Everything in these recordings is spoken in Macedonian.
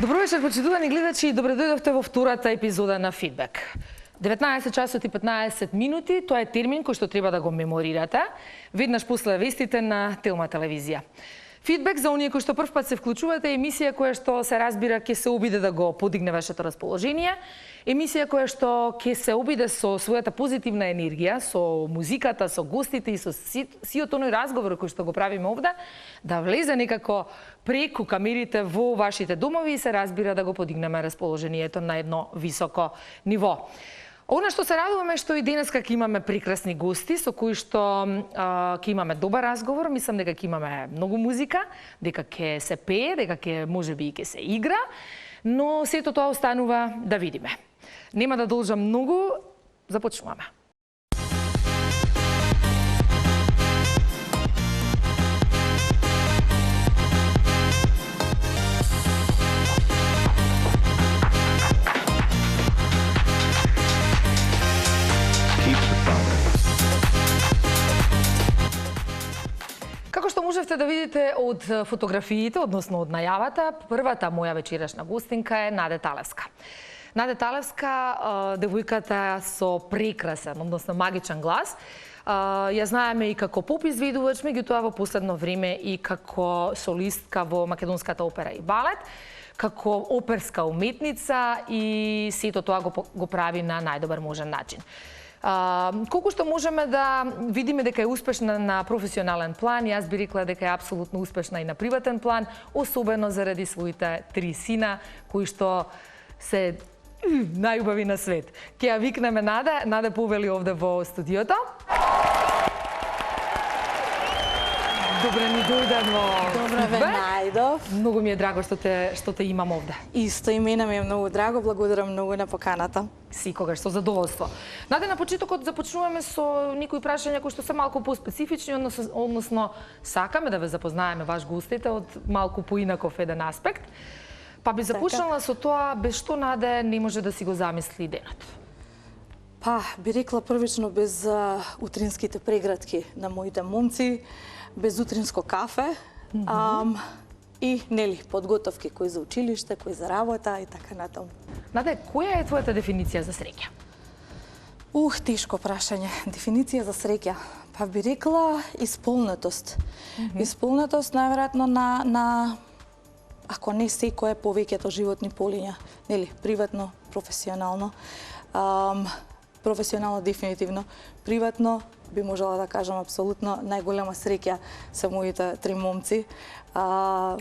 Добро вечер, почитувани гледачи, и добре дојдовте во втората епизода на Фидбек. 19 часот и 15 минути, тоа е термин кој што треба да го меморирате, веднаш после вестите на Телма телевизија. Фидбек за оние кои што првпат се вклучувате е емисија која што се разбира ќе се обиде да го подигне вашето расположение, емисија која што ќе се обиде со својата позитивна енергија, со музиката, со гостите и со сиот оној разговор кој што го правиме овде, да влезе некако преку камерите во вашите домови и се разбира да го подигнеме расположението на едно високо ниво. Она што се радуваме што и денеска ќе имаме прекрасни гости со кои што ќе имаме добар разговор, мислам дека ќе имаме многу музика, дека ќе се пее, дека ќе можеби и ќе се игра, но сето тоа останува да видиме. Нема да должам многу, започнуваме. Како што можевте да видите од фотографиите, односно од најавата, првата моја вечерашна гостинка е Наде Талевска. Наде Талевска, девојката со прекрасен, односно магичен глас, ја знаеме и како поп изведувач, меѓутоа во последно време и како солистка во Македонската опера и балет, како оперска уметница и сето тоа го прави на најдобар можен начин. Колку што можеме да видиме дека е успешна на професионален план, јас би рекла дека е апсолутно успешна и на приватен план, особено заради своите 3 сина, кои што се најубави на свет. Ќе ја викнеме Наде повели овде во студиото. Добре ми дојдено. Добре ве најдов. Многу ми е драго што те имам овде. Исто и мене ми е многу драго, благодарам многу на поканата. Секогаш, со задоволство. Наде, на почетокот започнуваме со некои прашања кои што се малку поспецифични, односно сакаме да ве запознаеме ваш гостите од малку поинаков еден аспект. Па би започнала со тоа без што Наде не може да си го замисли денот. Па, би рекла првично без утринските преградки на моите момци, без утринско кафе, и нели подготовки кои за училиште, кои за работа и така натаму. Наде, која е твојата дефиниција за среќа? Тешко прашање. Дефиниција за среќа. Па би рекла исполнетост. Исполнетост најверојатно на ако не секое повеќето животни полиња, нели, приватно, професионално. Професионално дефинитивно, приватно би можела да кажам апсолутно најголема среќа се моите 3 момци.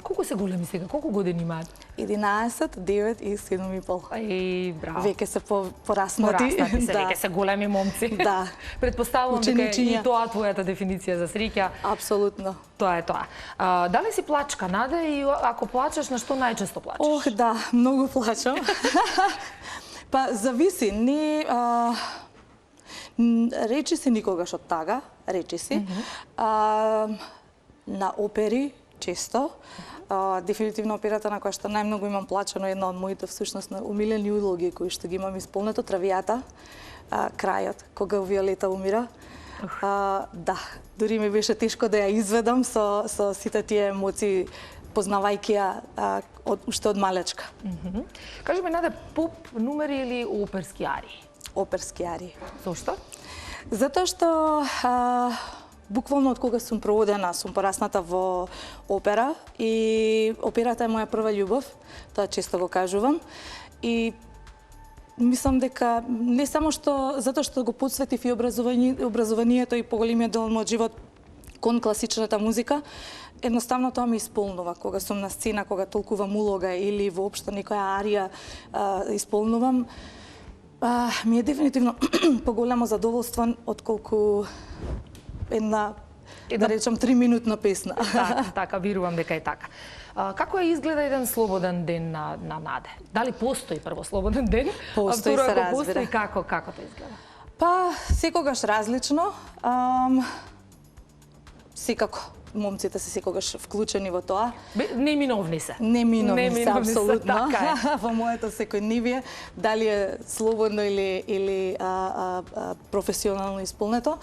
Колку се големи сега? Колку години имаат? 11, 9 и 7,5. Еј, браво. Веќе се пораснати. Пораснати се, веќе се големи момци. Да. Предпоставувам дека и тоа твојата дефиниција за среќа. Апсолутно. Тоа е тоа. Дали си плачка, Наде, и ако плачеш, на што најчесто плачеш? Да, многу плачам. Па, зависи. Не... речи си никогаш од тага, речи си. На опери, често. Дефинитивно операта на која што најмногу имам плачено, една од моите всушност умилени улоги кои што ги имам исполнето, Травијата, крајот, кога Виолета умира. Да, дури ми беше тешко да ја изведам со сите тие емоции, познавајќи ја уште од малечка. Кажи ми, Наде, поп номери или оперски арии? Оперски арии. Зошто? Затоа што буквално од кога сум проводена, сум порасната во опера и операта е моја прва љубов, тоа често го кажувам. И мислам дека не само што затоа што го посветив и образованието и поголемиот дел од мојот живот кон класичната музика, едноставно тоа ме исполнува. Кога сум на сцена, кога толкувам улога или воопшто некоја арија исполнувам, ми е дефинитивно поголемо задоволство отколку една, да речам, 3-минутна песна. Така, верувам дека е така. Како изгледа еден слободен ден на Наде? Дали постои прво слободен ден? Постои, се разбира. Постои, како тоа изгледа? Па, секогаш различно. Секако. Момците се секогаш вклучени во тоа. Неминовни се. Неминовни се, апсолутно. Така е. Во моето секојдневие, дали е слободно или професионално исполнето.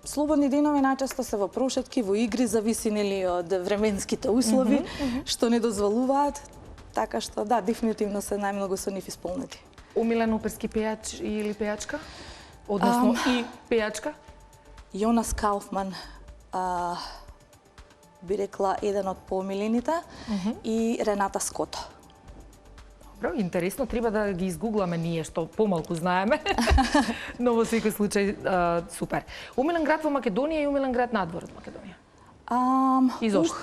Слободни денови најчесто се во прошетки, во игри, зависи нели од временските услови, што не дозволуваат. така што да, дефинитивно се најмногу со нив исполнети. Умилен оперски пејач или пејачка? Односно и пејачка? Јонас Кауфман, би рекла еден од поомилените, и Рената Ското. Добро, интересно, треба да ги изгугламе ние, што помалку знаеме, но во секој случај супер. Умилен град во Македонија и умилен град надвор од Македонија? И зошто?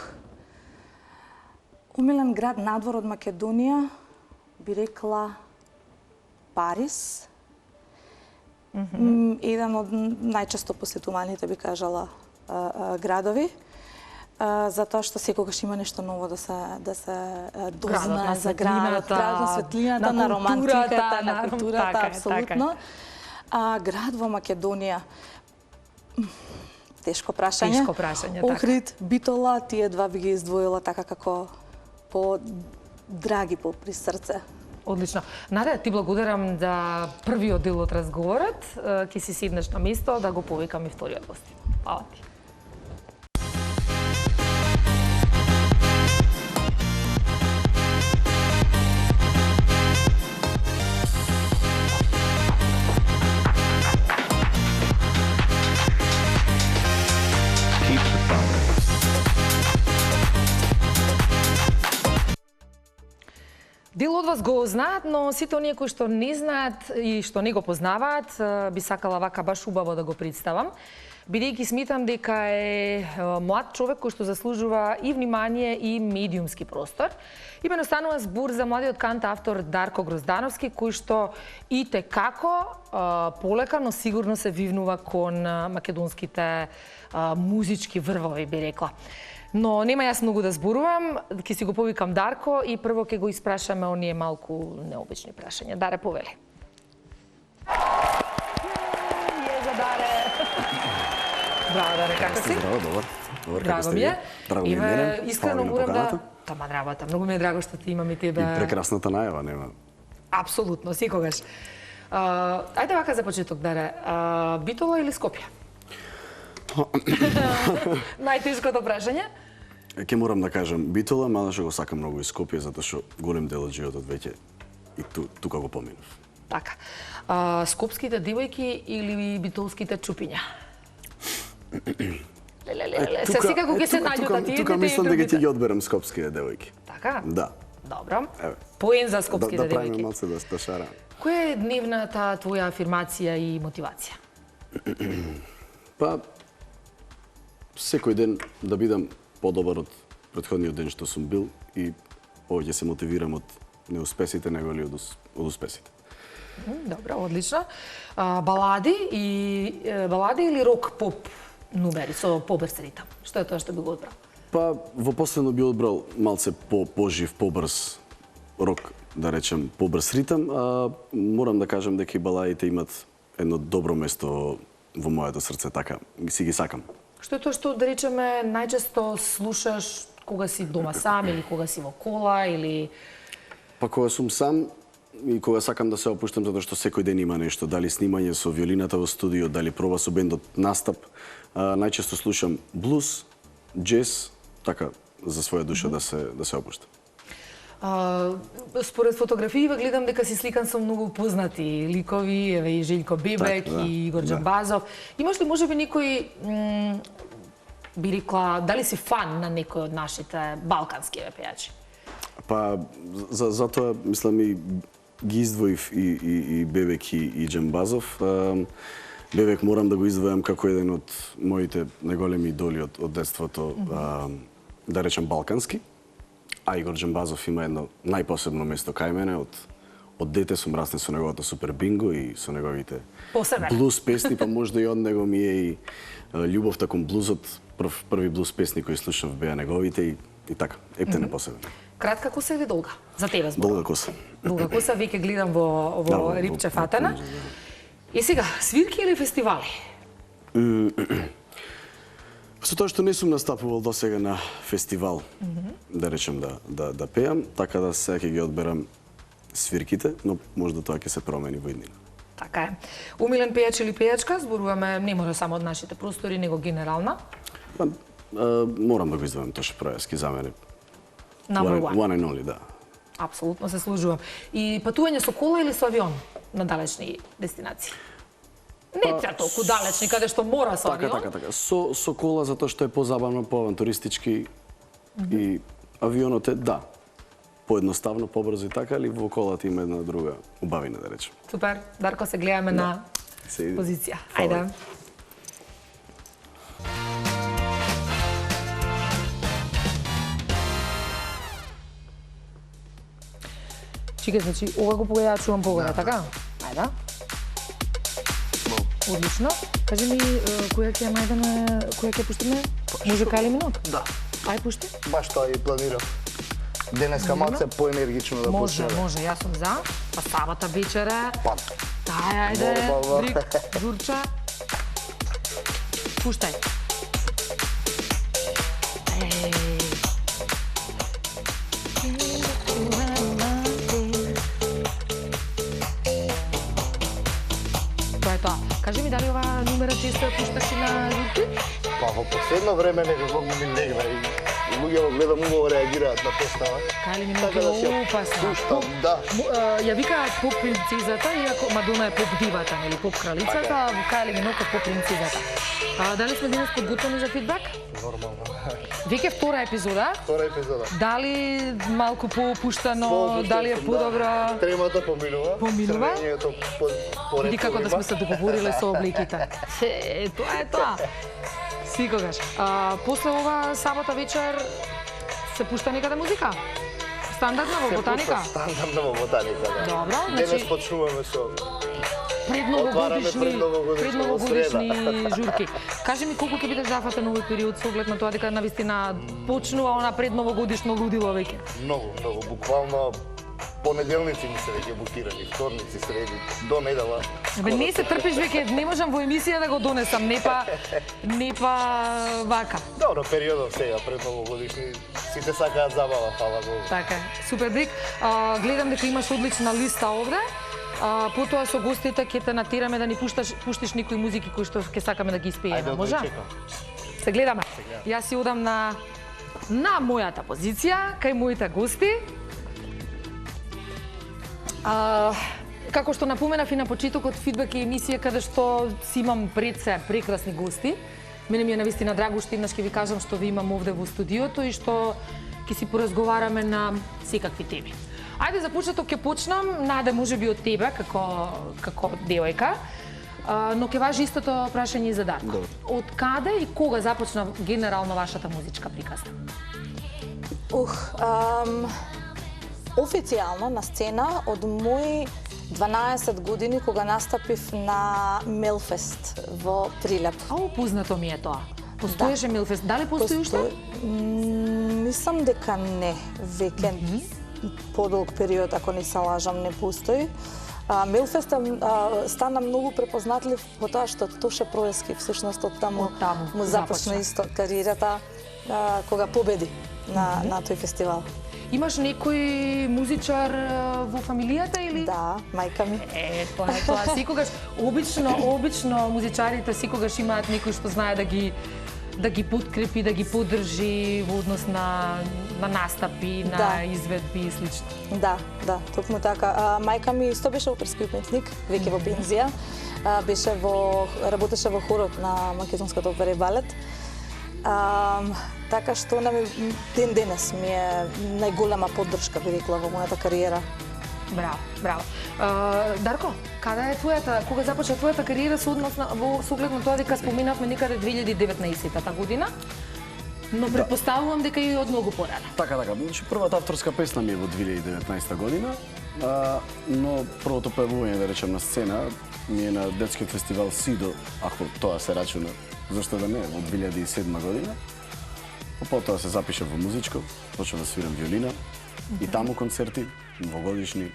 Умилен град надвор од Македонија, би рекла Париз. Еден од најчесто посетуваните, би кажала, градови. Затоа што секогаш има нешто ново да се дознае за градот, на светлината, на романтиката, на културата, апсолутно. Град во Македонија, тешко прашање. Тешко прашање, така. Охрид, Битола, тие два би ги издвоила така како по-драги, по-при срце. Одлично. Наде, ти благодарам за првиот дел од разговорот. Ќе си седнеш на место да го повикам и вториот гост. Фала ти. Дел од вас го знаат, но сите оние кои што не знаат и што не го познаваат, би сакала вака баш убаво да го представам, бидејќи смитам дека е млад човек кој што заслужува и внимание и медиумски простор. Имено станува збор за младиот кантаавтор Дарко Гроздановски, кој што и текако полека, но сигурно се вивнува кон македонските музички врвови, би рекла. Но нема јас многу да зборувам, ќе си го повикам Дарко и прво ќе го испрашаме оние малку необични прашања. Даре, повели. Еза, Даре! Браво, Даре, како си? Здраво, добар. Драго ми е. Драго ми е мене. Искрено морам да... Тама работа, многу ми е драго што ти имам и тебе. И прекрасната најава, нема. Апсолутно, секогаш. Ајде вака за почеток, Даре. Битола или Скопје? Најтешкото прашање? Ке морам да кажам Битола, мада што го сакам многу и Скопје, затоа што голем дел од животот веќе и тука го поминав. Така. Скопските девојки или битолските чупиња? Се секако ќе се најдат тие. Тука мислам дека ќе ги одберам скопските девојки. Така? Да. Добро. Поен за скопските девојки. Да правиме девојки. малце да шарам. Која е дневната твоја афирмација и мотивација? Па, секој ден да бидам подобар од претходниот ден што сум бил и повеќе се мотивирам од неуспесите него ли од успесите. Добро, одлично. Балади или рок-поп numeri со побрз ритам? Што е тоа што би го одбрал? Па, во последно би одбрал малце пожив, побрз рок, да речем, побрз ритам, а морам да кажам дека и баладите имат едно добро место во моето срце, така, си ги сакам. Што е тоа што, да речеме, најчесто слушаш кога си дома сам или кога си во кола или... Па кога сум сам и кога сакам да се опуштам, затоа што секој ден има нешто, дали снимање со виолината во студио, дали проба со бендот настап, најчесто слушам блуз, джез, така, за своја душа да се опуштам. Според фотографии гледам дека си сликан со многу познати ликови, еве и Желјко Бебек, так, да, и Игор Џамбазов. Имаш ли можеби некој, би рекла, дали си фан на некој од нашите балкански пејачи? Па, затоа, мислам, и ги издвоив и Бебек и Џамбазов. Бебек морам да го издвојам како еден од моите најголеми идоли од детството, да речем балкански. А Игор Џамбазов има едно најпосебно место кај мене. Од дете сум раснен со неговото Супер Бинго и со неговите блуз песни, па можда и од него ми е и љубовта кон блузот. Први блуз песни кои слушав беа неговите и така, ептен е посебен. Кратка коса или долга? За тебе зборам. Долга коса. Долга коса, веќе гледам во Рипче Фатана. И сега, свирки или фестивали? Со тоа што не сум настапувал досега на фестивал, да речем да пеам, така да сега ќе ги одберам свирките, но можда тоа ќе се промени во иднина. Така е. Умилен пејач или пејачка, зборуваме не мора само од нашите простори, него генерална. Морам да го издвојам Тоша Пројаски, за мене. Number one. One and only, да. Апсолутно се сложувам. И патување со кола или со авион на далечни дестинации? Не треба толку далечни, каде што мора со авион. Така. Со кола затоа што е позабавно, поавантуристички и авионот е да. Поедноставно, побрзо и така, али во колата има една друга убавина, да речем. Супер. Дарко, се гледаме на позиција. Ајде. Чекай, значи, ова го погledаа, чувам погода, така? Ајде. Одлично. Кажи ми, која ќе ја најдеме, која ќе пуштиме? Музикален минут? Да. Ај, пушти. Баш тоа и планирам. Денеска малце поенергично да пуштиме. Може, јас сум за. Па сабота вечера. Па. Дај, ајде, Нормално. Рик, Журча. Пуштај. Тоа е тоа. Кажи ми, дали ова номера често ја пушташ и на Журки? Па во последно време некако ми негна и луѓето гледам убаво реагираат на песната. Кајли ми Така да се опасна. пуштам, да. Ја викаат поп принцезата, иако Мадона е поп дивата, нели, поп кралицата, а Кајли Минок е поп принцезата. Дали сме денес подготвени за фидбек? Нормално. Веќе втора епизода. Втора епизода. Дали малку поопуштано, дали е подобро? Тремата поминува. Поминува? Срвењето Види како да сме се договориле со облеките. Тоа е тоа. Секогаш. После ова сабота вечер се пушта некаде музика? Стандардна во ботаника? Стандардна во ботаника, да. Добро, Денес значи почнуваме со предновогодишни среда. журки. Кажи ми колку ќе биде зафатен овој период со оглед на тоа дека навистина почнува она предновогодишно лудило веќе? Многу. Буквално понеделници ми се веќе букирани, вторници, среди, до недела. Бе, не се трпиш веќе, не можам во емисија да го донесам, не па вака. Добро, периодот сега пред новогодишни, сите сакаат забава, фала Богу. Така е. Супер, Брик. Гледам дека имаш одлична листа овде. Потоа со гостите ќе те натераме да ни пуштиш некои музики кои што ќе сакаме да ги испееме. Ајде, Може? Се гледаме. Јас си одам на мојата позиција, кај моите гости. Како што напоменав и на почетокот, фидбек е емисија каде што си имам пред се прекрасни гости. Мене ми е навистина драго што еднаш ќе ви кажам што ви имам овде во студиото и што ќе си поразговараме на секакви теми. Ајде за почеток ќе почнам, Наде, можеби од тебе како девојка, но ќе важи истото прашање и за Дарко. Од каде и кога започна генерално вашата музичка приказна? Официјално на сцена од мои 12 години кога настапив на Мелфест во Прилеп. Познато ми е тоа. Постоеше Мелфест. Дали постои уште? Мислам дека не. Веќе подолг период, ако не се лажам, не постои. Мелфест стана многу препознатлив по тоа што Тоше Проески всушност од таму му започна исто кариерата кога победи на тој фестивал. Имаш некој музичар во фамилијата или? Да, мајка ми. Тоа секогаш обично музичарите секогаш имаат некој што знае да ги подкрепи, да ги поддржи во однос на настапи, на изведби и слично. Да, токму така. Мајка ми исто беше оперски уметник, веќе во пензија. Работеше во хорот на Македонската опера и балет. Така што она ден денес ми е најголема поддршка, би рекла, во мојата кариера. Браво. Дарко, каде е твојата, кога започна твојата кариера со оглед на тоа дека споменавме некаде 2019 година, но претпоставувам дека и од многу порано. Така. Значи првата авторска песна ми е во 2019 година, но првото појавување, да речем, на сцена ми е на детскиот фестивал Сидо, ако тоа се рачуна, зашто да не, во 2007 година. Потоа се запишав во музичко, почнав да свирам виолина и таму концерти, во годишни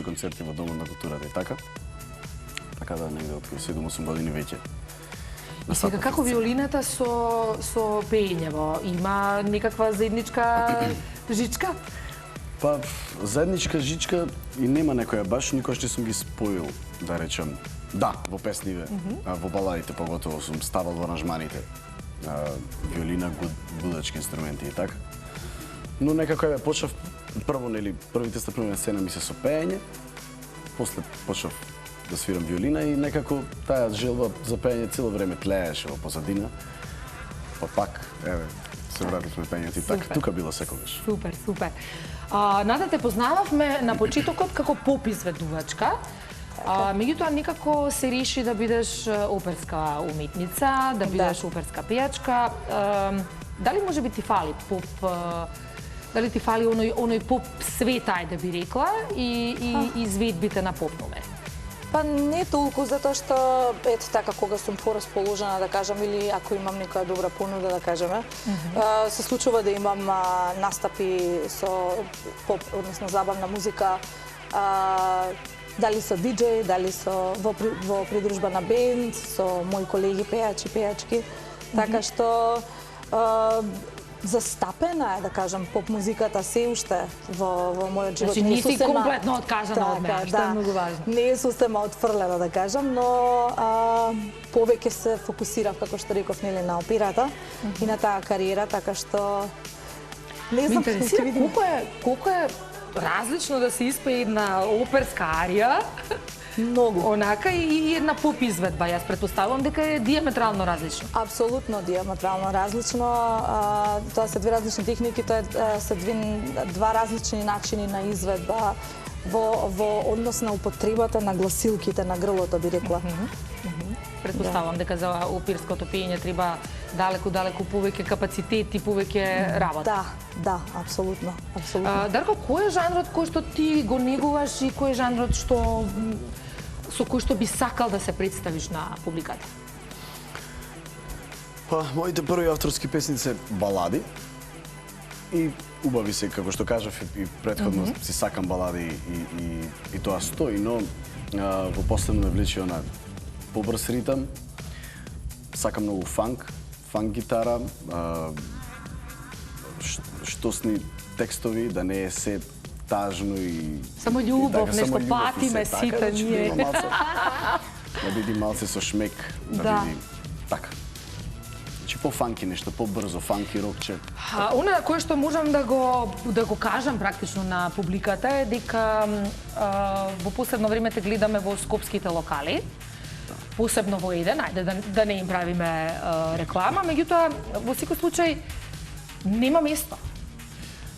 концерти во Домот на културата и така. Така да негде од 7-8 години веќе. И сега како виолината со пеењево, има некаква заедничка жичка? Па, заедничка жичка и нема некоја баш, никош не сум ги споил, да речем. Да, во песниве, во баладите поготово сум ставал во аранжманите. Виолина, гудачки инструменти и така. Но некако почнав прво, нели, првите стапнувања на сцена ми се со пеење, после почнав да свирам виолина и некако таа желба за пеење цело време тлееше во позадина. Па пак, еве, се вративме пеењето и така, тука било секогаш. Супер, супер. Ната те познававме на почетокот како поп изведувачка. Меѓутоа некако се реши да бидеш оперска уметница, да бидеш оперска пејачка. Дали може би ти фали поп, дали ти фали оној поп свет, ајде би рекла, и изведбите на поп номери? Па не толку, затоа што ето така кога сум порасположена да кажам или ако имам некоја добра понуда да кажеме, се случува да имам настапи со поп, односно забавна музика, дали со диџеј, дали со во придружба на бенд, со мои колеги пејачи, пејачки, така што застапена е, да кажам, поп музиката се уште во мојот живот. Значи не си комплетно откажана од неа, што е многу важно. Не е сосема отфрлена, да кажам, но повеќе се фокусирав, како што реков, нели, на операта и на таа кариера, така што не знам, Ме интересира колку е различно да се испее една оперска арија, многу. онака и една поп изведба. Јас претпоставувам дека е диаметрално различно. Апсолутно диаметрално различно. Тоа се две различни техники, тоа се два различни начини на изведба во однос на употребата на гласилките на грлото, би рекла. Претпоставувам дека за оперското пеење треба далеку повеќе капацитет и повеќе работа. Да, апсолутно. Дарко, кој е жанрот кој што ти го негуваш и кој е жанрот со кој што би сакал да се представиш на публиката? Па, моите први авторски песни се балади и убави се, како што кажав и претходно, си сакам балади и тоа стои, но во последно ме влече она побрз ритам, сакам многу фанк гитара, штосни текстови, да не е се тажно и... Само љубов, нешто патиме сите ние. Да биде малце со шмек, да биде така. Значи по-фанки нешто, по-брзо, фанки рокче. Она кое што можам да го кажам практично на публиката е дека во последно време те гледаме во скопските локали, посебно во еден, ајде да не им правиме реклама, меѓутоа во секој случај нема место.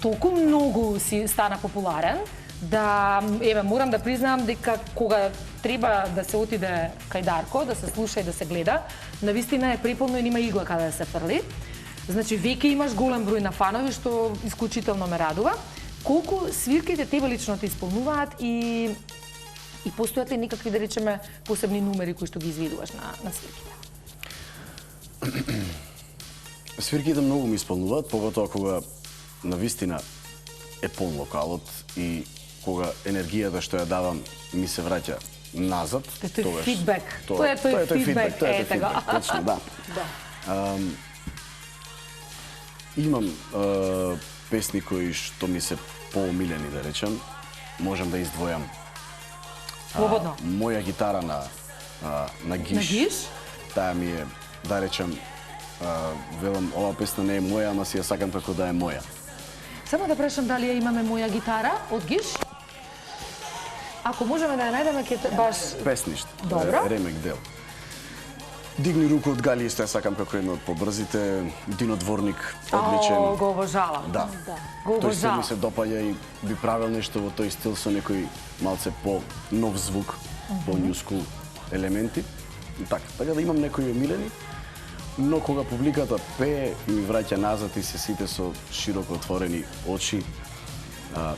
Толку многу си стана популарен да, еве, морам да признам дека кога треба да се отиде кај Дарко, да се слуша и да се гледа, навистина е преполно и нема игла каде да се фрли. Значи, веќе имаш голем број на фанови, што исклучително ме радува. Колку свирките тебе лично те исполнуваат и постојат ли никакви, да речеме, посебни numери кои што ги изведуваш на свирките? Свирките многу ми исполнуваат, поготоа кога навистина е полн локалот и кога енергијата што ја давам ми се враќа назад. Тој фидбек. Тоа е тој фидбек. Ете го. Точно, да. Имам песни кои што ми се поомилени, да речем. Можам да издвојам Слободно. Моја гитара на Гиш. На Гиш? Таа ми е, да речем, велам, ова песна не е моја, ама си ја сакам како да е моја. Само да прашам дали ја имаме Моја гитара од Гиш? Ако можеме да ја најдеме, ќе баш... Песниште. Добро. Ремек дел. Дигни руку од Гали, исто ја сакам како една од побрзите. Дино Дворник, одличен. Го обожавам. Да. Го Тој стил ми обожавам. се допаѓа и би правил нешто во тој стил со некој малце по-нов звук, по-new school елементи. И така да имам некои омилени, но кога публиката пее и ми враќа назад и се сите со широко отворени очи.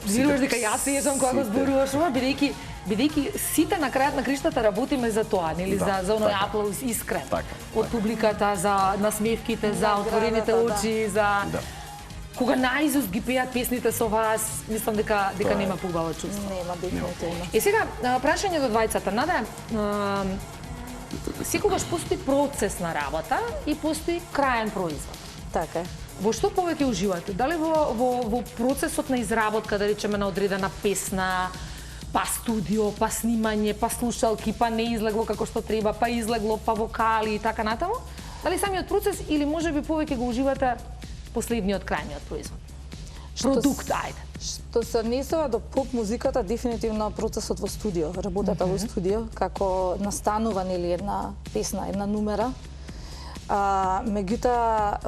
Веруваш дека јас се јежам кога го зборуваш ова, бидејќи сите на крајот на криштата работиме за тоа, нели, за оној аплауз искрен од публиката, за насмевките, за отворените очи, за кога наизуст ги пеат песните со вас, мислам дека нема поубаво чувство. Нема, дефинитивно. И сега прашање до двајцата, Нада, секогаш постои процес на работа и постои краен производ. Така е. Во што повеќе уживате? Дали во процесот на изработка, да речеме, на одредена песна, па студио, па снимање, па слушалки, па не излегло како што треба, па излегло, па вокали и така натаму? Дали самиот процес или можеби повеќе го уживате последниот крајниот производ? продукт, ајде. Што се однесува до поп музиката, дефинитивно процесот во студио, работата во студио, како настанува нели една песна, една нумера. Меѓутоа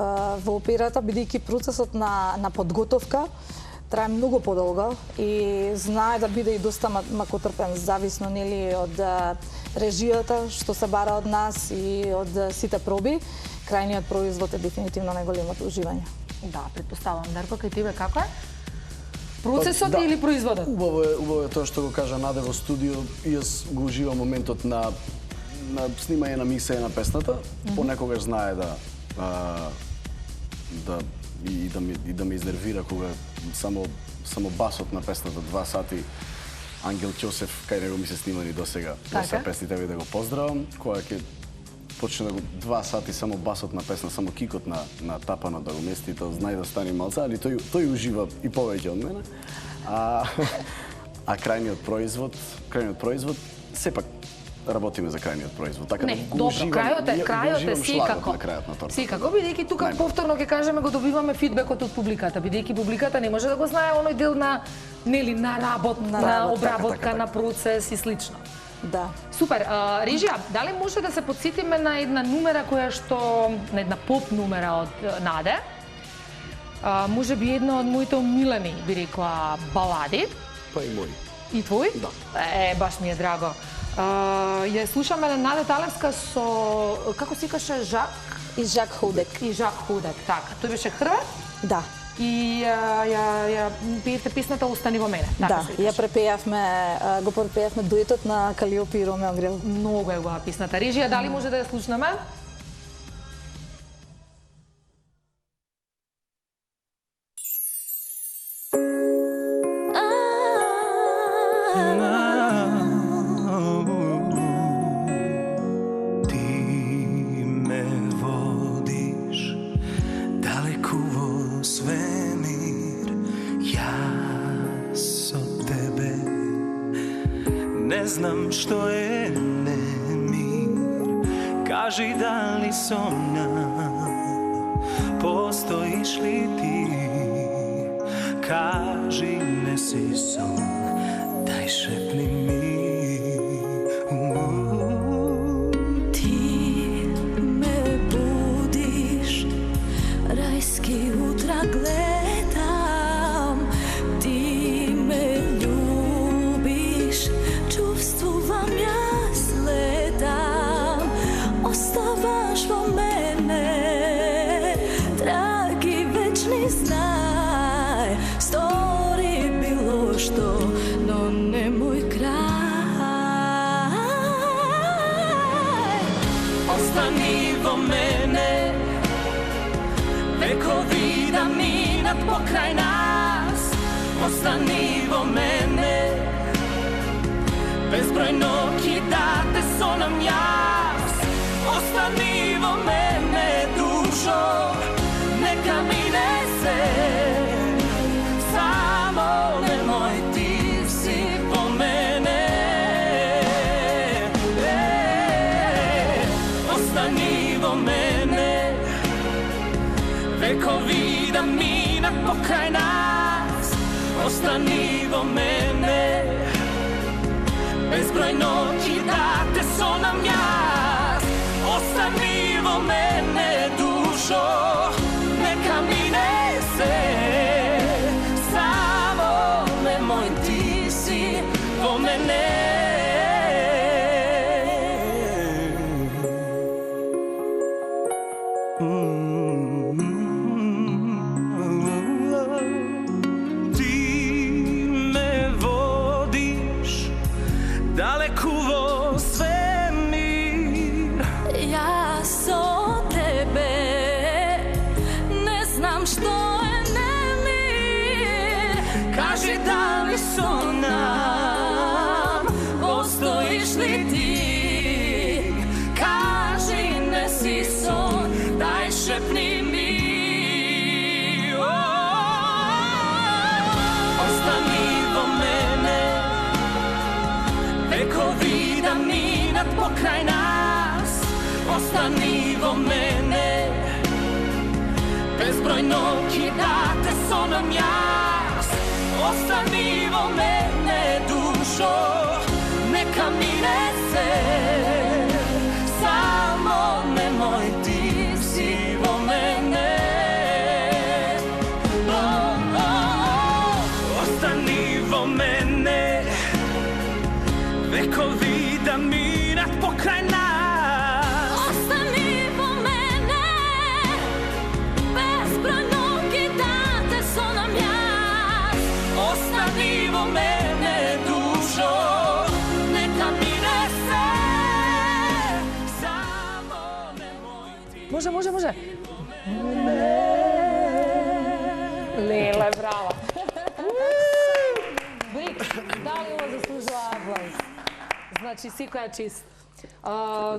во операта, бидејќи процесот на подготовка трае многу подолго и знае да биде и доста макотрпен, зависно нели од режијата што се бара од нас и од сите проби, крајниот производ е дефинитивно најголемото уживање. Да, претпоставам. Дарко, кај тебе како е? Процесот или производот? Убаво е тоа што го кажа Наде во студио. Јас го уживам моментот на снимање на миксање на песната. Понекогаш знае да ме изнервира кога само басот на песната 2 сати. Ангел Ќосев, кај него ми се снимани досега доста песни, тебе да го поздравам. Кога ќе почне да го 2 сати само басот на песна, само кикот на тапанот да го мести, тоа знае да стане малца, али тој ужива и повеќе од мене. А крајниот производ, сепак работиме за крајниот производ. Така Не, да го добро, уживам, крајот е секако. на крајот на тортата. Секако, бидејќи тука повторно ќе кажеме го добиваме фидбекот од публиката, бидејќи публиката не може да го знае оној дел на работ, на обработка, така. на процес и слично. Да. Супер. Режија, дали може да се потсетиме на една нумера која што, на една поп нумера од Наде? Може би една од моите омилени, би рекла, балади. Па и мој. И твој? Да. Баш ми е драго. Ја слушаме на Наде Талевска со, како се каше, Жак? И Жак Худек. И Жак Худек, така. Тој беше Хрват? Да. И ја пеевте песната "Остани во мене". Да, ја го препеавме дуетот на Калиопи и Ромео Грел. Многу е убава песната. Режија, дали може да ја слушнеме? Не знам што е немир, кажи дали сомнам, постоиш ли ти, кажи не си сон, дај шепни ми. Ти ме будиш, рајски утра гледам, ти ме љубиш, чувствувам ја следам, оставаш во мене, траги вечни знај, стори било што, но не мој крај. Остани во мене, векови да минат покрај нас. Остани во мене, безброј ноќи да те сонам јас. Остани во мене, душо, нека мине се, само немој ти си во мене. Остани во мене, векови да минат покрај нас. Остани во мене, безброј ноќи да те сонам јас. Остани во мене, душо, нека мине се, само немој ти си во мене. Далеку во свемир, Јас со тебе не знам што е немир. кажи дали сонам, постоиш ли ти, кажи не си сон, дај шепни ми. Остани во мене, векови да минат покрај нас. Остани во мене, Bezbroj noći da te sonam jas. Ostani vo mene dušo, neka mine se. Samo nemoj ti si vo mene. Ostani vo mene, vekovi da minat pokraj nas. Ostani vo mene, bezbroj noći da te sonam jas. Ostani vo mene dušo, neka mine se. Samo nemoj ti. Može. Lele, bravo. Brик, da li ovo zaslužila aplauz? Значи, секоја чест.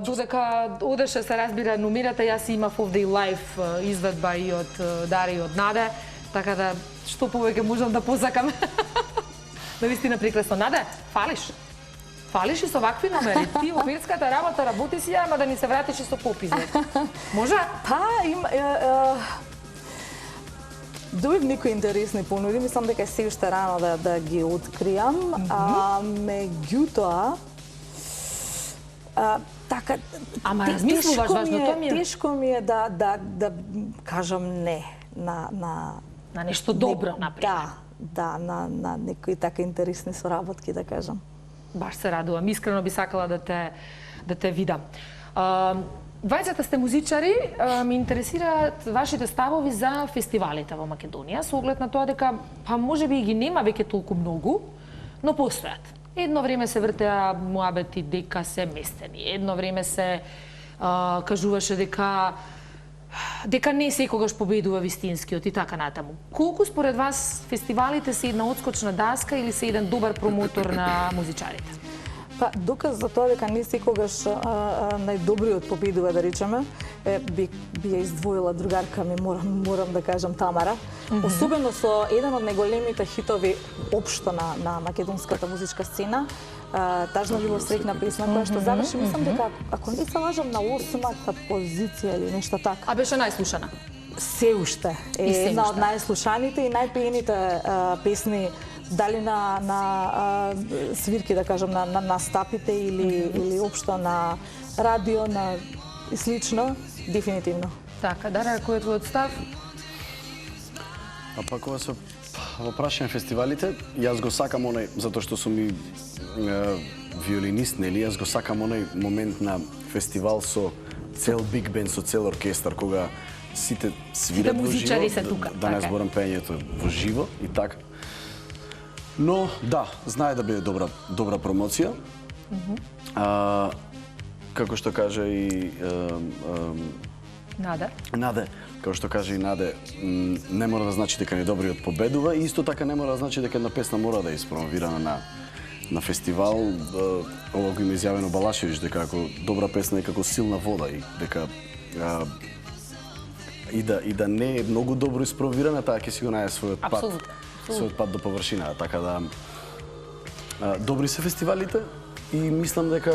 Додека одеше се разбира номерата, јас имав овде и лайв изведба и од Дари и од Наде, така да што повеќе можам да посакам. Навистина прекрасно. Наде, фалиш? Фалиш и со вакви номери. Ти оперската работа работи си, ама да ни се вратиш и со попизет. Може? Па, добив некои интересни понуди, мислам дека е се уште рано да ги откријам, меѓутоа, така, Ама размислуваш важно, тоа ми е. Тешко ми е да кажам не на нешто добро, например. Да, на некои така интересни соработки, да кажам. Баш се радувам. Искрено би сакала да те видам. Двајцата сте музичари, ме интересираат вашите ставови за фестивалите во Македонија, со оглед на тоа дека па можеби ги нема веќе толку многу, но постојат. Едно време се вртеа муабети дека се местени. Едно време се кажуваше дека не секогаш победува вистинскиот и така натаму. Колку според вас фестивалите се една одскочна даска или се еден добар промотор на музичарите? Па, доказ за тоа дека не секогаш најдобриот победува, да речеме, би ја издвоила другарка ми, морам да кажам, Тамара. Особено со еден од најголемите хитови општо на македонската музичка сцена, Тажна љубов срекна песна, која што заврши, мислам дека, ако не се лажам, на 8-та позиција или нешто така. А беше најслушана? Се уште е една од најслушаните и најпеените песни, дали на свирки, да кажам, на настапите или општо на радио, и слично, дефинитивно. Така, Дара, кој е твојот став? А пак ова се во прашање фестивалите, јас го сакам онај, затоа што сум и виолинист, нели, јас го сакам онај момент на фестивал со цел биг бенд, со цел оркестар, кога сите свират во живо, да не зборам пењето во живо и така. Но, да, знае да биде добра промоција. Како што кажа и Наде, како што кажа и Наде, не мора да значи дека најдобриот победува и исто така не мора да значи дека една песна мора да е испромовирана на фестивал. Ова го има изјавено Балашевич, дека ако добра песна е како силна вода и дека и да не е многу добро испромовирана, таа ќе си го најде својот пат до површината, така да добри се фестивалите и мислам дека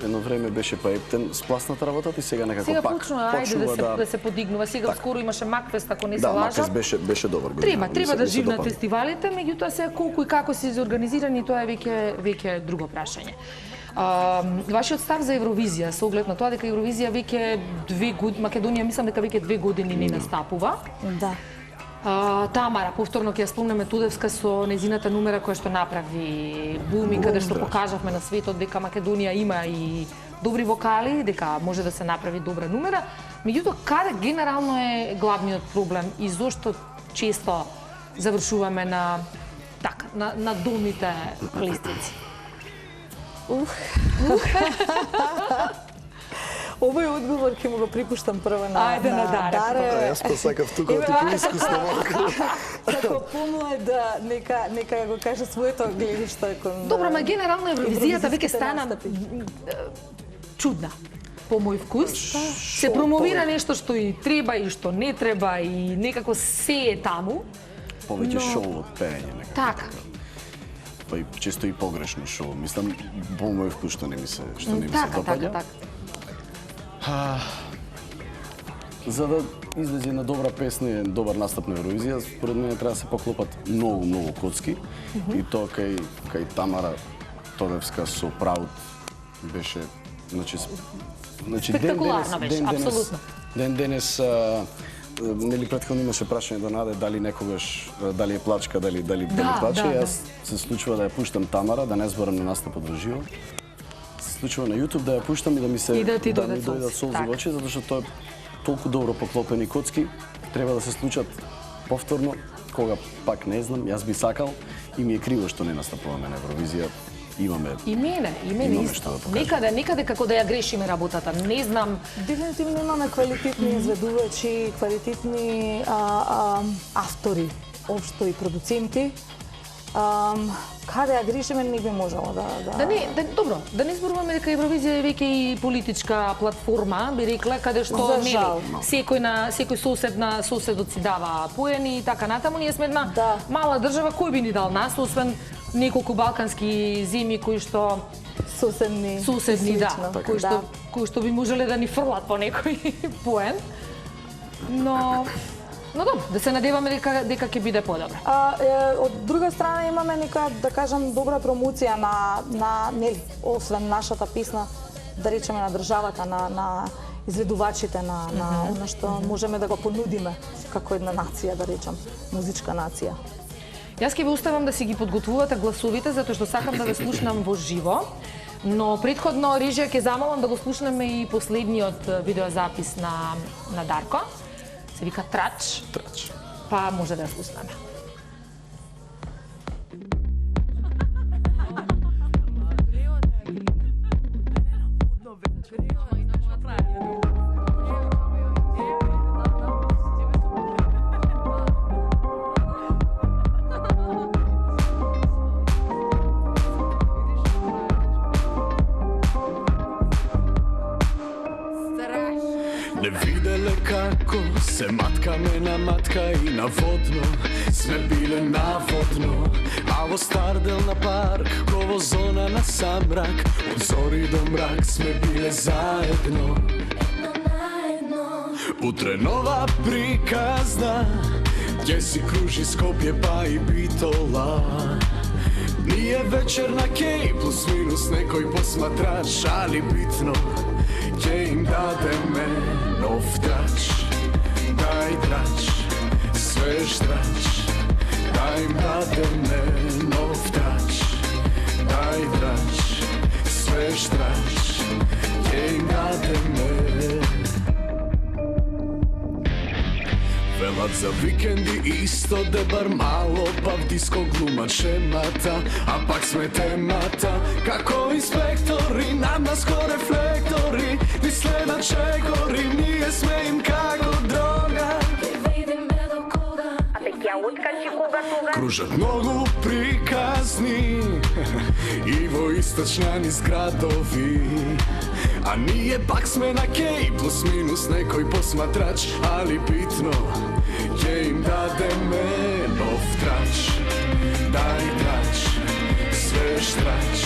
едно време беше па ептен спласната работата и сега некако пак почнува да се подигнува. Сега скоро имаше Макфест, ако не се лажам. Да, Макфест беше добар. Треба да живнат фестивалите, меѓутоа сега колку и како се организирани, тоа е веќе друго прашање. Вашиот став за Евровизија, со оглед на тоа дека Евровизија веќе 2 години, Македонија мислам дека веќе 2 години не настапува. Да. Тамара, повторно ќе ја спомнеме Тудевска со нејзината номера која што направи бум и каде што покажавме на светот дека Македонија има и добри вокали, дека може да се направи добра номера. Меѓутоа, каде генерално е главниот проблем и зошто често завршуваме на долните листици? Овој одговор ќе му го припуштам прво на Даре. Јас посакав тука ти поискусно малку. Како помлада, нека го каже своето гледиште кон. Добро, ма генерално Евровизијата веќе стана чудна. По мој вкус, се промовира нешто што и треба и што не треба и некако се е таму. Повеќе шоу од пеење некако. Така. Па и често и погрешно шоу. Мислам, по мој вкус што не ми се допаѓа. Така. за да излезе една добра песна и добар настап на Евровизија, според мене треба да се поклопат многу коцки. И тоа кај Тамара Тодевска со Праут беше, значи Спектакуларно беше, апсолутно. Ден денес нели претходно имаше прашање до Наде дали некогаш дали е плачка, дали плаче. Јас се случува да ја пуштам Тамара, да не зборам на настапот во живо. Се случува на YouTube да ја пуштам и да ми се И да ти ми дојдат дојдат солзи во очи, затоа што тоа е толку добро поклопени коцки, треба да се случат повторно, кога пак не знам, јас би сакал и ми е криво што не настапуваме на Евровизија. Имаме И мене имаме исто. што да покажеме. Некаде како да ја грешиме работата. Не знам. Дефинитивно имаме квалитетни изведувачи, квалитетни автори, општо и продуценти. Каде ја грешиме не би можело Добро, да не зборуваме дека Евровизија е веќе и политичка платформа, би рекла, каде што За жал. секој соседот си дава поени и така натаму. Ние сме една мала држава, кој би ни дал нас, освен неколку балкански земји кои што соседни, кои што би можеле да ни фрлат по некој поен. Но добро, да се надеваме дека ќе биде подобро. Од друга страна имаме нека, да кажам, добра промоција на нели, освен нашата песна, да речеме на државата, на изведувачите, на она што можеме да го понудиме како една нација, да речам, музичка нација. Јас ќе ве оставам да си ги подготвувате гласовите, затоа што сакам да ве слушнам во живо. Но предходно режија ќе замолам да го слушнеме и последниот видеозапис на Дарко. Се вика Трач. Па може да ја слушнеме. Не виделе како се маткаме на матка и на водно, сме биле на водно, а во Стардел на парк, ко во зона на самрак, од зори до мрак сме биле заедно. Утре нова приказна, ќе си кружи Скопје па и Битола. Ние вечер на кеј, плюс минус некој посматрач, али битно, ќе им дадеме нов трач. Дај трач, свеж трач, да им дадеме нов трач. Дај трач, свеж трач, ќе им дадеме. Велат за викенди исто дебар мало, па в диско глумат шемата, а пак сме темата. Како инспектори, над нас ко рефлектори, ни следат чекори, ние сме им како дрога. Кружат многу приказни и во источни зградови, а ние пак сме на кеј, плюс минус некој посматрач, али битно, ќе им дадеме нов трач. Дај трач, свеж трач,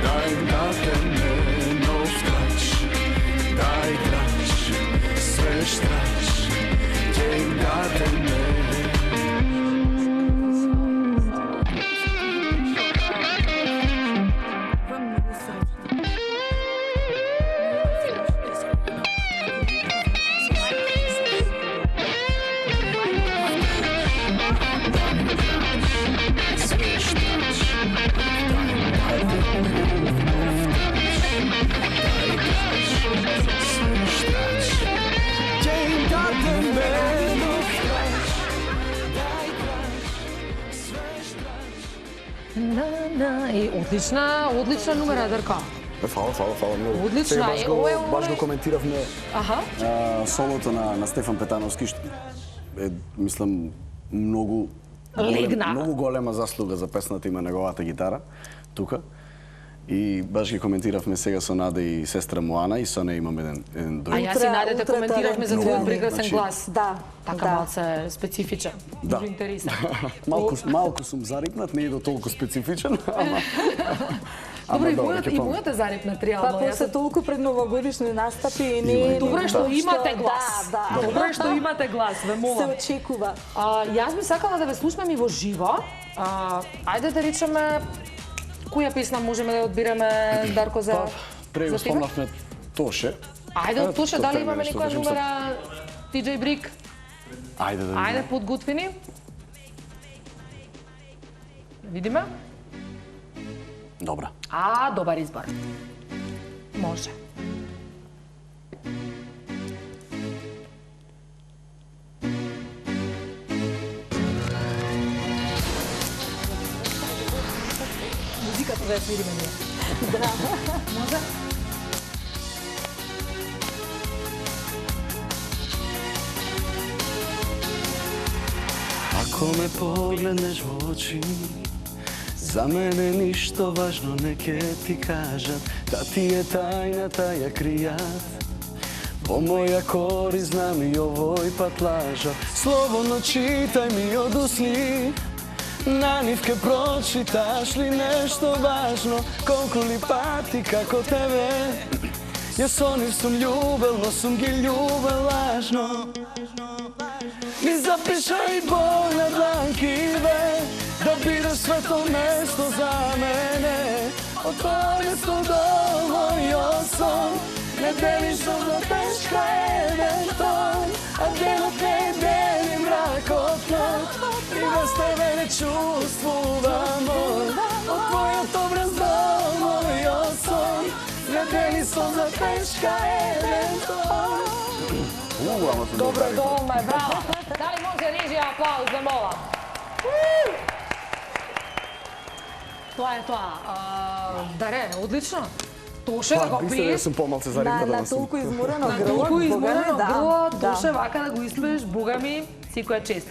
да им дадеме нов трач. Дај трач, свеж трач, ќе им дадеме. Одлична номера, Дарко. Фала многу. Одлично. Баш го коментиравме солото на Стефан Петановски, што е, мислам, многу голема заслуга за песната има неговата гитара тука. И баш ги коментиравме сега со Наде и сестра Моана и со неја имаме еден А јас и Наде коментиравме за твојот прекрасен глас. Да. Така малце специфичен, Да. многу интересен. Малку сум зарипнат, не е до толку специфичен, ама Добро, и добро, ќе мојата зарипна Па тријално. после толку пред новогодишни настапи и не Добро е што нешто- имате глас. Да, Добро е што имате глас, ве се молам. очекува. Јас би сакала да ве слушнем и во живо. Ајде да речеме која песна можеме да одбираме, Дарко, за Пред го за тебе? спомнавме Тоше. Ајде од Тоше, дали имаме нешто, некоја кажем, номера DJ Брик? Ајде да Ајде видиме. подготвени. Видиме? Добра. Добар избор. Може. Музиката да ја свириме ние. Може? Ако ме погледнеш во очи, за мене ништо важно не ке ти кажат, да ти е тајната ја кријат. По моја кори знам и овој пат лажат. Слободно читај ми од усни, на нив ке прочиташ ли нешто важно, колку ли пати како тебе. Јас со нив сум љубел, но сум ги љубел лажно. Ми запишај бог на дланкиве, да бидеш свето место за мене. Од тоа место до мојот сон, не делиш за тешка еден тон, а денот не дели мракот нот, и без тебе не чувствувам бол. Од твојот образ до мојот сон, не дели сон за тешка еден тон. Добро, доволно е, браво. Дали може режија аплауз, ве молам. Тоа е тоа. Даре, одлично. Тоше да го Мислам да пиеш. сум помалце На, зарипна да на сум. толку изморено На грло, толку изморено да, грло, да. Тоше вака да го испееш, бога ми, секоја чест.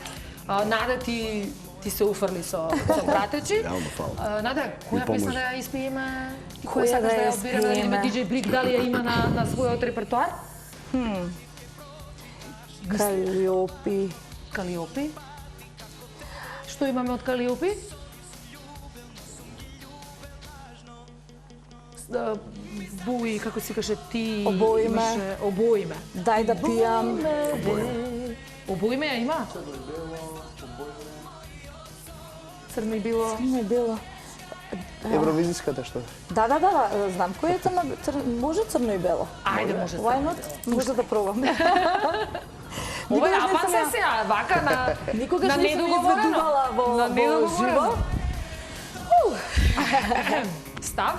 Наде ти се уфрли со пратечи. Реално, фала. Наде, која помош. песна да ја испееме? И Која која сакаш да да ја ја одбираме, да видиме испееме? DJ Брик, дали ја има на својот репертоар? Калиопи. Калиопи. Што имаме од Калиопи? Буи, како си каже ти... Обоиме. имаше Обоиме. Дај да пијам. Обоиме ја има? Црно и било. Не било. Евровизиската што? Да, знам кој е црно, може црно и бело. Ајде, може Why црно. not? Може да пробам. Ова е Никогаш не апа сум се ја- сега, вака на Никогаш на не сум недоговорено. изведувала во На недоговорено. живо. Став,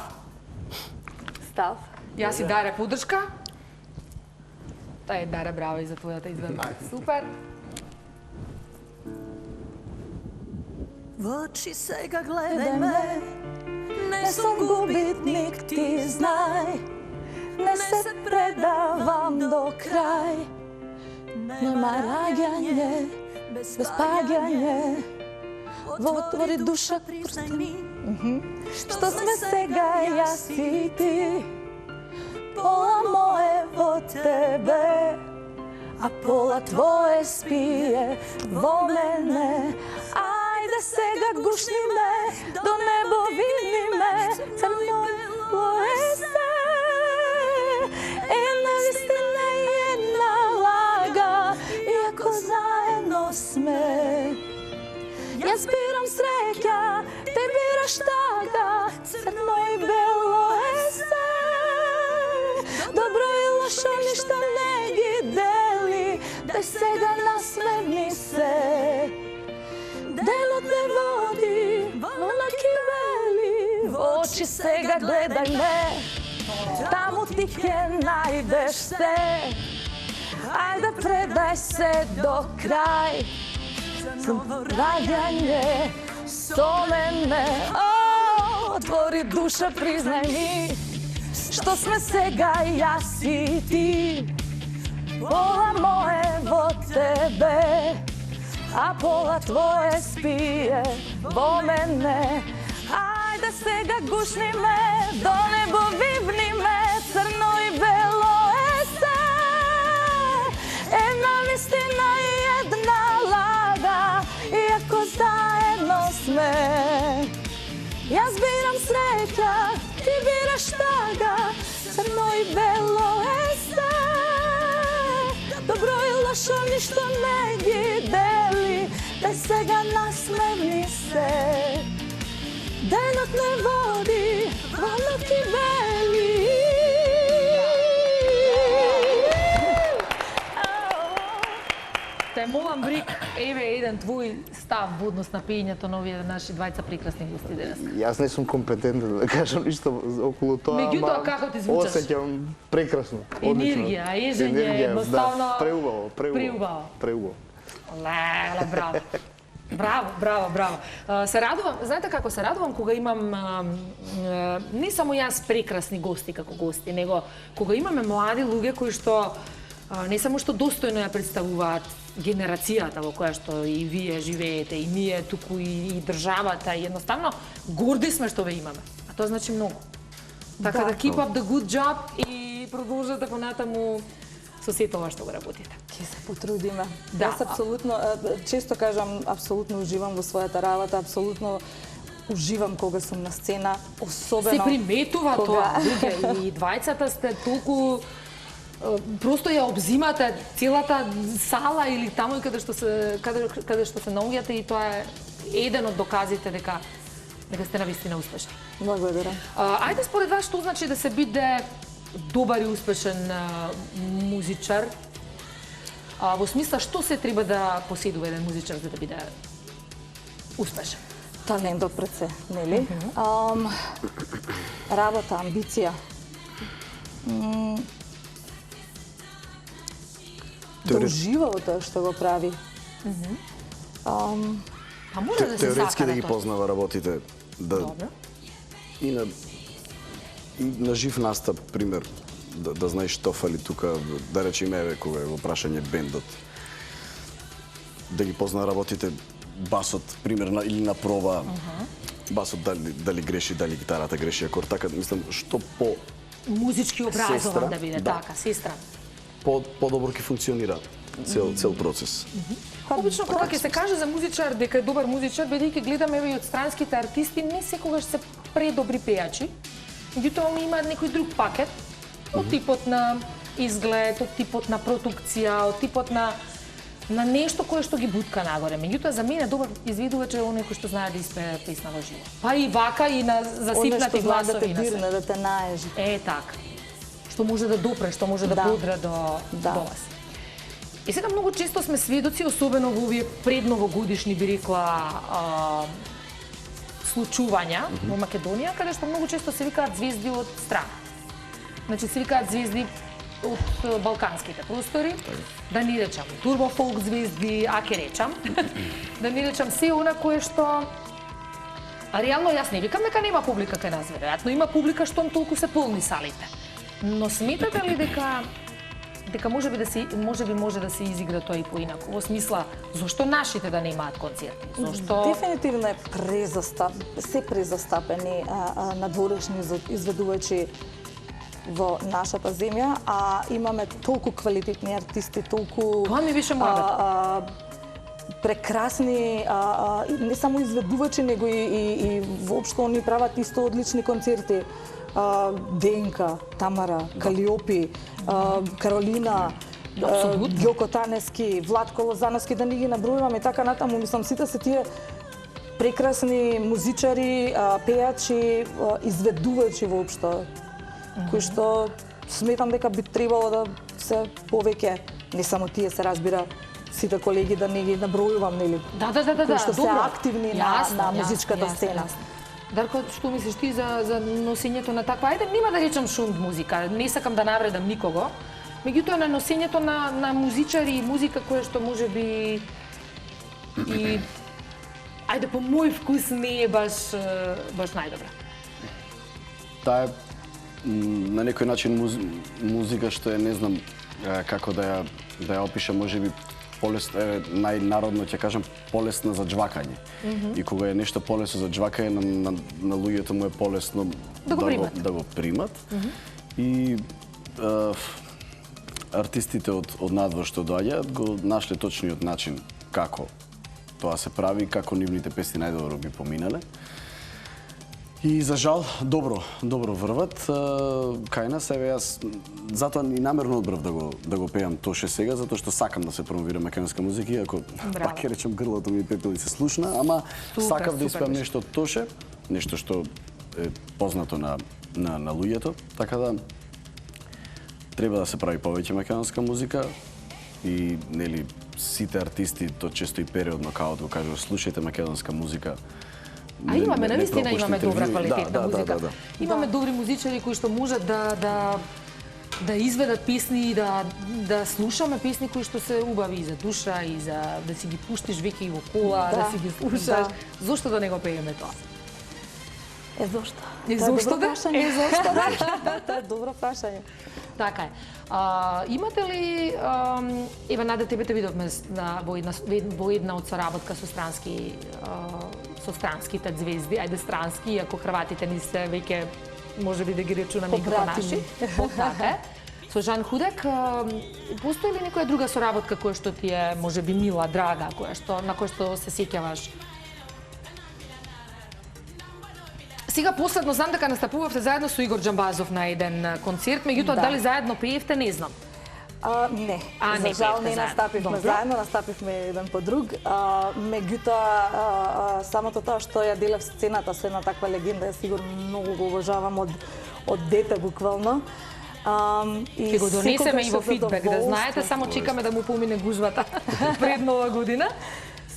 Став. јас си даре подршка. Та е Даре, браво и за твојата изведба. Супер. В очи сега гледај ме, Не сум губитник, ти знај. Не се предавам до крај. Нема раѓање, без паѓање. Во отвори душа признај ми, Што сме сега јас и ти. Пола мое во тебе, а пола твое спие во мене. Ајде сега гушни ме, до небо видни ме, црно е се. Една вистина и една лага, иако заедно сме. Јас бирам среќа, ти бираш тага, црно и бело е се. Добро и лошо ништо не ги дели, дај сега насмевни се. Денот не води, во ноќи вели, во очи сега гледај ме, таму ти ќе најдеш се. Ајде предај се до крај, раѓање со мене. Отвори душа, признај ми, што сме сега јас и ти. Пола мое во тебе, а пола твое спие во мене. Ајде сега гушни ме, до небо вивни ме, црно и бело е се. Една вистина и една лага, иако заедно сме. Јас бирам среќа, ти штага, црно и бело е се. Добро и лошо ништо не ги дели, дај сега насмевни се. Денот не води, волно ти вели. Те молам, Брик, еве еден твој став во однос на пеењето на овие наши двајца прекрасни гости денес. Јас не сум компетентен да кажам ништо околу тоа, Меѓутоа, како ти звучаш? Осеќам прекрасно. Енергија, ежење, едноставно... Да, преубаво. Леле, браво. Браво. Се радувам, знаете како се радувам кога имам не само јас прекрасни гости како гости, него кога имаме млади луѓе кои што не само што достојно ја представуваат генерацијата во која што и вие живеете, и ние туку, и државата, и едноставно горди сме што ве имаме. А тоа значи многу. Така да keep up the good job и продолжете понатаму со сето ова што го работите. Ќе се потрудиме. Да. Јас апсолутно, често кажам, апсолутно уживам во својата работа, апсолутно уживам кога сум на сцена, особено... Се приметува тоа, луѓе, и двајцата сте толку просто ја обзимате целата сала или таму каде што се наоѓате, и тоа е еден од доказите дека сте навистина успешни. Благодарам. Ајде според вас што значи да се биде добар и успешен музичар? Во смисла што се треба да поседува еден музичар за да биде успешен? Талентот пред се, нели? Работа, амбиција. Да ужива во тоа што го прави. Па може да се Теоретски сака да на ги тоа. познава работите, Добро. и на жив настап, пример, да знаеш што фали тука, да речеме еве кога е во прашање бендот. Да ги познава работите, басот, пример, или на проба, басот дали греши, дали гитарата греши акорд, така мислам што Музички образован Сестра, да биде, да. така, сестра. подобро ќе функционира цел процес. Обично кога ќе се каже за музичар дека е добар музичар, бидејќи гледаме еве и од странските артисти, не секогаш се предобри пејачи. Меѓутоа имаат некој друг пакет, од типот на изглед, од типот на продукција, од типот на нешто кое што ги бутка нагоре. Меѓутоа за мене добар изведувач е оној кој што знае да испее песна во живо. Па и вака и на засипнати гласови да те на се. дирне, да те наежи. Така. Што може да допре, што може да подре до вас. И сега многу често сме сведоци, особено во овие предновогодишни, би рекла, случувања во Македонија, каде што многу често се викаат звезди од страна. Значи се викаат звезди од балканските простори, да ни речам турбо фолк звезди, аке речам, да ни речам се она кое што реално јас не викам дека нема публика кај нас, веројатно има публика штом толку се полни салите. Но сметате ли дека може да се изигра тоа и поинаку? Во смисла, зошто нашите да не имаат концерти? Зошто Дефинитивно е презастапени надворешни изведувачи во нашата земја, а имаме толку квалитетни артисти, толку Тоа ми беше мојата. прекрасни не само изведувачи, него и воопшто они прават исто одлични концерти. Денка, Тамара, Калиопи, Каролина, Ѓоко Танески, Владко Лозановски, да не ги набројуваме така натаму, мислам сите се тие прекрасни музичари, пејачи, изведувачи воопшто, кои што сметам дека би требало да се повеќе, не само тие се разбира, сите колеги да не ги набројувам, нели? Да, кои што се добро. активни на музичката сцена. Дарко, што мислиш ти за носењето на таква, ајде, нема да речам шунд музика, не сакам да навредам никого, меѓутоа на носењето на музичари и музика која што може би и ајде по мој вкус не е баш најдобра. Таа е на некој начин музика што е, не знам како да ја опишам, можеби најнародно ќе кажам полесна за џвакање. И кога е нешто полесно за џвакање, на луѓето му е полесно да го примат. И артистите од надвор што доаѓаат го нашле точниот начин како тоа се прави, како нивните песни најдобро би поминале. И за жал, добро врват. Кај нас, еве јас затоа и намерно одбрав да го пеам Тоше сега, затоа што сакам да се промовира македонска музика, иако пак ќе речем грлото ми пепели се слушна, ама сакав да испеам нешто од Тоше, нешто што е познато на луѓето, така да треба да се прави повеќе македонска музика и нели сите артисти то често и периодно као да го кажува слушајте македонска музика. А имаме, наистина имаме добра квалитетна да, музика. Да. Имаме добри музичари кои што можат да изведат песни и да слушаме песни кои што се убави и за душа и за да си ги пуштиш веќе и во кола, да си ги слушаш. Зошто да не го пееме тоа? Зошто? Зошто да? Зошто? Да, тоа е добро прашање. Така е. Имате ли, еве Наде, тебе те видовме во една од соработка со странските звезди, ајде странски, иако хрватите ни се веќе можеби да ги речунаме и како наши. Така е. Со Жан Худек, постои ли некоја друга соработка која што ти е можеби мила, драга, на која што се сеќаваш? Сега последно знам дека настапувавте заедно со Игор Џамбазов на еден концерт, меѓутоа дали заедно пеевте, не знам. Не, не за жал пеевте не настапивме заедно, настапивме еден по друг. Меѓутоа, самото тоа што ја делев сцената со една таква легенда, ја сигурно многу го уважавам од дете буквално. Ќе го донесеме и во фидбек, да знаете, само чекаме да му помине гужвата пред Нова година.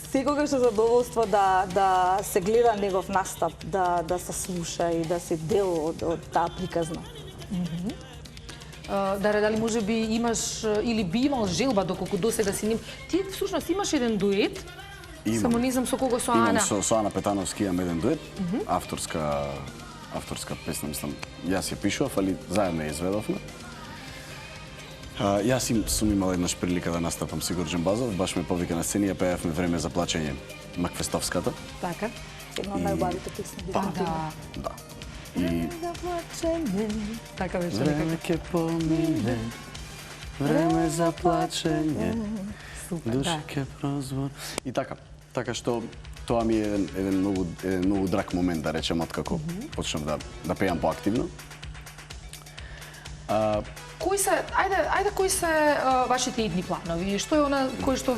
Секогаш е задоволство да се гледа негов настап, да се слуша и да се дел од таа приказна. Даре, дали може би имаш или би имал желба доколку досега си ним. Ти всушност имаш еден дует, само не знам со кого, со Ана. Имам со Ана Петановски имам еден дует, авторска песна, мислам, јас ја пишував, али заедно ја изведовме. Јас сум имал еднаш прилика да настапам со Игор Џамбазов, баш ме повика на сцена и ја пеевме Време за плачење, Маквестовската. Така. Една од најубавите песни. Да. И така беше. Време ќе помине, време за плачење, душа ќе прозвон. И така што тоа ми е еден многу драг момент, да речем, откако почнав да пеам поактивно. Кои се вашите идни планови? Што е она кој што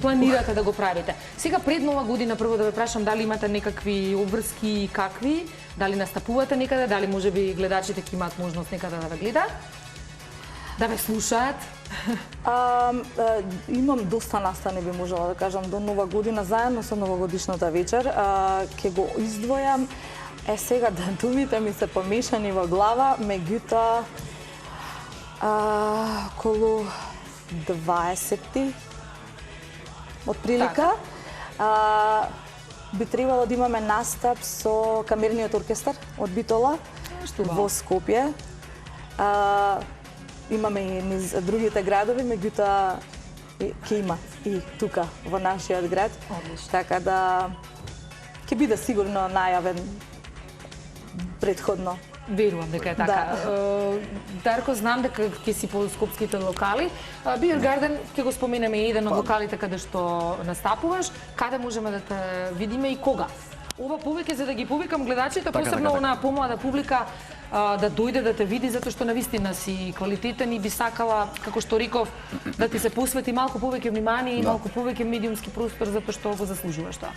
планирате да го правите? Сега пред Нова година прво да ве прашам дали имате некакви обврски и какви, дали настапувате некаде, дали можеби гледачите ќе имаат можност некаде да ве гледаат, да ве слушаат? Имам доста настани, би можела да кажам, до Нова година, заедно со новогодишната вечер. Ќе го издвојам. Сега датумите ми се помешани во глава, меѓутоа околу 20 отприлика. Би требало да имаме настап со камерниот оркестар од Битола во Скопје. Имаме и низ другите градови, меѓутоа ќе има и тука во нашиот град. Така да ќе биде сигурно најавен предходно. Верувам дека е така. Дарко, знам дека ќе си по скопските локали. Beer Garden, ќе го споменеме еден од локалите каде што настапуваш. Каде можеме да те видиме и кога? Ова повеќе за да ги повикам гледачите, посебно онаа помлада публика, да дојде да те види, затоа што навистина си квалитетен и би сакала, како што реков, да ти се посвети малку повеќе внимание и малку повеќе медиумски простор, затоа што го заслужуваш тоа.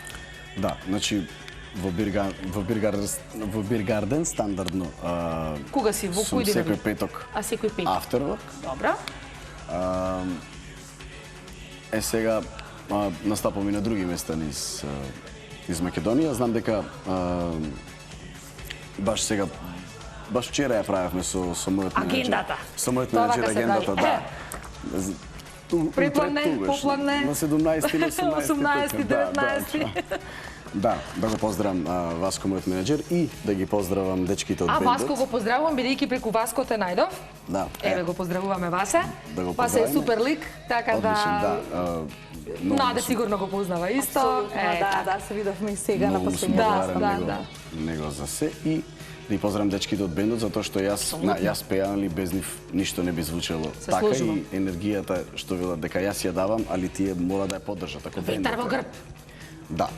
Да, значи во Beer Garden стандардно кога си, во кој ден? Секој петок. Секој петок. Afterwork. Добра. Сега настапувам и на други места из Македонија. Знам дека баш вчера ја правевме со мојот менеџер. Агендата. Со мојот менеџер агендата, да. Препладне, попладне. На 17 или 18, 19. Да го поздравам Васко, мојот менеџер, и да ги поздравам дечките од бендот. Васко го поздравувам, бидејќи преку Васко те најдов. Да. Еве го поздравуваме Васе. Да го Васе е супер лик, така да... Наде сигурно го познава исто. Да, се видовме и сега на последниот настап. Него за се и да ги поздравам дечките од бендот, затоа што јас пеам, али без нив ништо не би звучело. Така и енергијата што велат дека јас ја давам, али тие мора да ја поддржат. Ветар во грб. Да.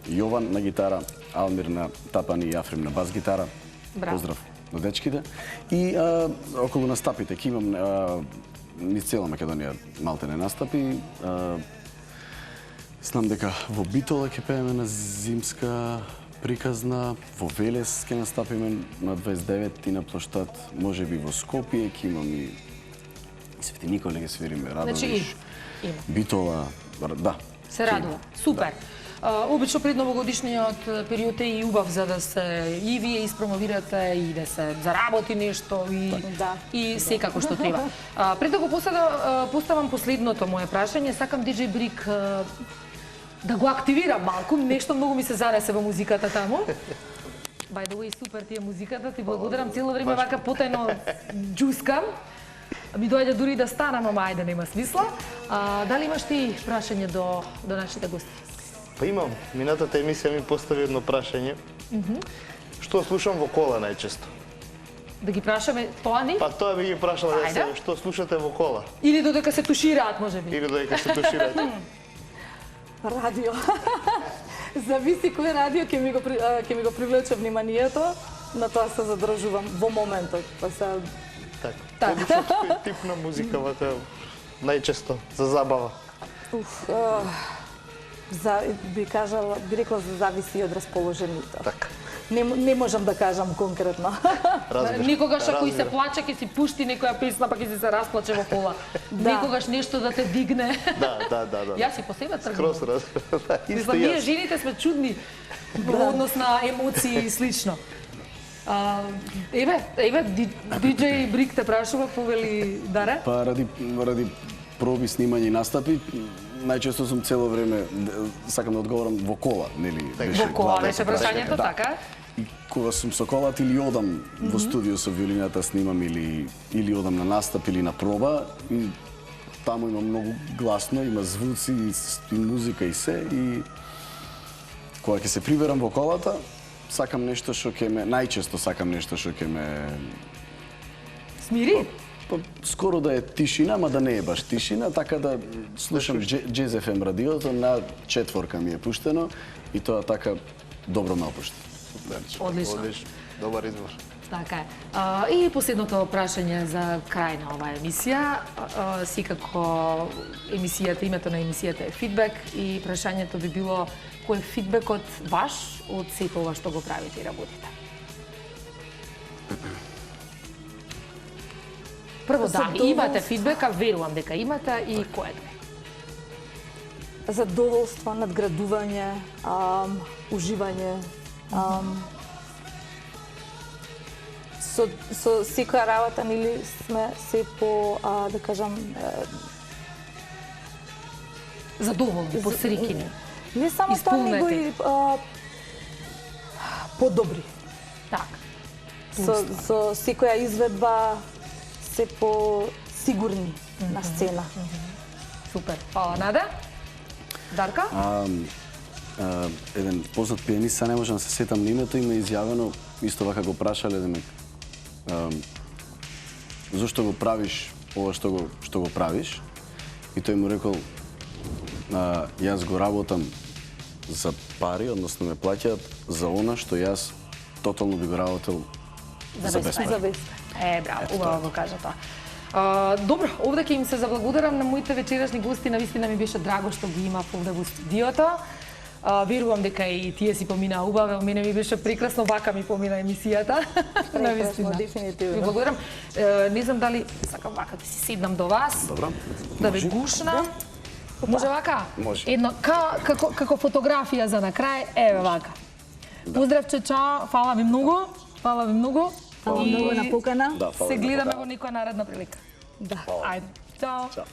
Јован на гитара, Алмир на тапани и Африм на бас гитара. Браво. Поздрав на дечките. И околу настапите, ке имам низ цела Македонија малтене настапи. Знам дека во Битола ќе пееме на зимска приказна, во Велес ќе настапиме на 29 и на плоштад, може би во Скопје ќе имам и Свети Николе ќе свириме, Радовиш, има. Битола, да. Се радува. Супер. Обично пред новогодишниот период е и убав за да се и вие испромовирате и да се заработи нешто и секако што треба. Пред да го поставам последното мое прашање, сакам DJ Брик да го активирам малку, нешто многу ми се занесе во музиката таму. By the way, супер ти е музиката, ти благодарам, цело време вака потајно џускам. Ми доаѓа дури да станам, ама ајде, нема смисла. Дали имаш ти прашање до нашите гости? Па имам. Минатата емисија ми постави едно прашање. Што слушам во кола најчесто? Да ги прашаме тоа ни? Па тоа би ги прашала да се, Ајде. што слушате во кола? Или додека се тушираат, можеби? Или додека се туширате? Радио. Зависи кој радио ќе ми го привлече вниманието, на тоа се задржувам во моментот. Па се Така. Обично кој тип на музика вака најчесто за забава? би рекла зависи од расположението. Така. Не можам да кажам конкретно. Никогаш ако и се плаче, ќе си пушти некоја песна, па ќе си се расплаче во кола. Никогаш нешто да те дигне. Да. Јас и по себе тргнам. Скрос разбира. Мислам, ние жените сме чудни во однос на емоции и слично. Еве, DJ Брик те прашува, повели Даре? Па ради проби, снимање и настапи, најчесто сум цело време, сакам да одговорам во кола, нели? Во кола беше прашањето, така? И кога сум со колата или одам во студио со виолината, снимам или одам на настап или на проба, и таму има многу гласно, има звуци и музика и се, и кога ќе се приберам во колата, сакам нешто што ќе ме, најчесто сакам нешто што ќе ме Смири? скоро да е тишина, ама да не е баш тишина, така да слушам Jazz FM радиото, на четворка ми е пуштено и тоа така добро ме опушта. Одлично. Добар избор. Така е. И последното прашање за крај на оваа емисија. Секако емисијата, името на емисијата е фидбек и прашањето би било кој е фидбекот ваш од сето ова што го правите и работите? Прво, имате фидбека, верувам дека имате, и кој е тоа? Задоволство, надградување, уживање. Со секоја работа нели сме се по, да кажам, Задоволни, посреќени. не само тоа, него и подобри. Така. Со секоја изведба се по-сигурни на сцена. Супер. Фала, Нада? Дарка? Еден познат пианист, не можам да се сетам на името, има изјавено, исто вака го прашале, зошто го правиш ова што го правиш? И тој му рекол, јас го работам за пари, односно ме плаќаат за она што јас тотално би го работел за бесплатно. Браво, убаво го кажа тоа. Добро, овде ќе им се заблагодарам на моите вечерашни гости, навистина ми беше драго што ги имав овде во студиото. Верувам дека и тие си помина убаво, мене ми беше прекрасно, вака ми помина емисијата. Прекрасно, дефинитивно. Ви благодарам. Не знам дали сакам вака да си седнам до вас. Добро. Да ве гушнам. Може вака? Може. Едно, како фотографија за на крај, еве вака. Поздравче, чао, фала ви многу. Фала ви многу. Фала многу на покана. Да, фала Се ви на гледаме покана. во некоја наредна прилика. Да. Ајде. Чао. Чао.